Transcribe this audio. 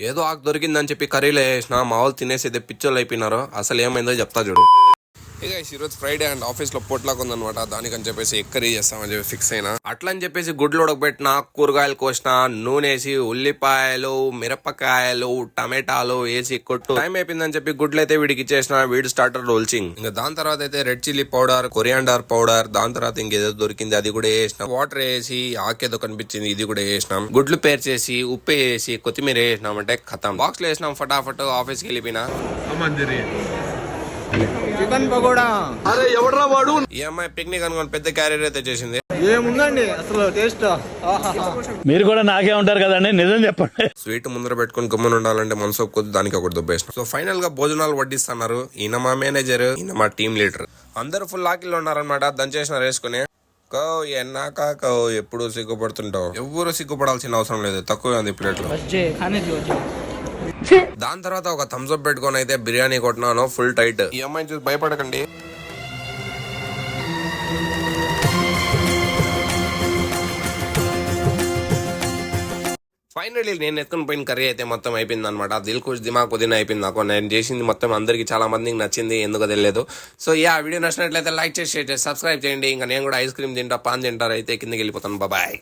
ఏదో ఆకు దొరికిందని చెప్పి కర్రీలో వేసిన మా వాళ్ళు తినేసి అయితే పిచ్చోళ్ళు అయిపోయినారు. అసలు ఏమైందో చెప్తా చూడు. ఇక ఈరోజు ఫ్రైడే అండ్ ఆఫీస్ లో పొట్లాగా ఉందనమాట. దానికని చెప్పేసి ఎగ్ కర్రీ చేస్తామని చెప్పి ఫిక్స్ అయినా. అట్లా అని చెప్పేసి గుడ్లు ఉడకబెట్టిన, కూరగాయలు కోసిన, నూనెసి, ఉల్లిపాయలు, మిరపకాయలు, టమాటాలు వేసి కొట్టు. టైం అయిపోయిందని చెప్పి గుడ్లు అయితే వీడికి ఇచ్చేసిన. వీడు స్టార్టర్ రోల్చింగ్. ఇంకా దాని తర్వాత అయితే red chilli powder, coriander powder, దాని తర్వాత ఇంకేదో దొరికింది అది కూడా వేసినాం. వాటర్ వేసి ఆకేదో కనిపించింది ఇది కూడా వేసినాం. గుడ్లు పేర్చేసి ఉప్పు వేసి కొత్తిమీర వేసినాం అంటే ఖతం. బాక్స్ లో వేసినాం. ఫటాఫట్ ఆఫీస్ కి వెళ్ళిపోయినా. చికెన్ పకోడా. అరే ఎవడ్రా వాడు? ఈ అమ్మాయి పిక్నిక్ అనుకోని పెద్ద క్యారియర్ అయితే చేసింది. ఏముందండి అసలు టేస్ట్. మీరు కూడా నాకే ఉంటారు కదండి, నిజం చెప్పండి. స్వీట్ ముందర పెట్టుకుని గమ్మున ఉండాలంటే మనసు ఒప్పుకోదు. దానికి ఒకటి దుబ్బేసిన. సో ఫైనల్ గా భోజనాలు వడ్డిస్తున్నారు. ఈయన మా మేనేజర్, ఈయన మా టీమ్ లీడర్. అందరూ ఫుల్ ఆకిల్లో ఉన్నారనమాట. దంచేసిన వేసుకుని కో ఎన్నాక కో ఎప్పుడు సిగ్గుపడుతుంటావు. ఎవరు సిగ్గుపడాల్సిన అవసరం లేదు. తక్కువ ఉంది ప్లేట్లో. దాని తర్వాత ఒక థమ్స్ అప్ పెట్టుకొని అయితే బిర్యానీ కొట్టినాను ఫుల్ టైట్. ఈ అమ్మాయిని చూసి భయపడకండి. ఫైనల్లీ నేను ఎత్తుకుని పోయిన కర్రీ అయితే మొత్తం అయిపోయింది అనమాట. దిల్ ఖుష్ దిమాగ్ పుదీనా అయిపోయింది నాకు. నేను చేసింది మొత్తం అందరికి చాలా మందికి నచ్చింది, ఎందుకు తెలియదు. సో వీడియో నచ్చినట్లయితే లైక్ చేసి షేర్ చేసి సబ్స్క్రైబ్ చేయండి. ఇంకా నేను కూడా ఐస్ క్రీమ్ తింటా, పాన్ తింటారు అయితే కిందకి వెళ్ళిపోతాను. బాయ్.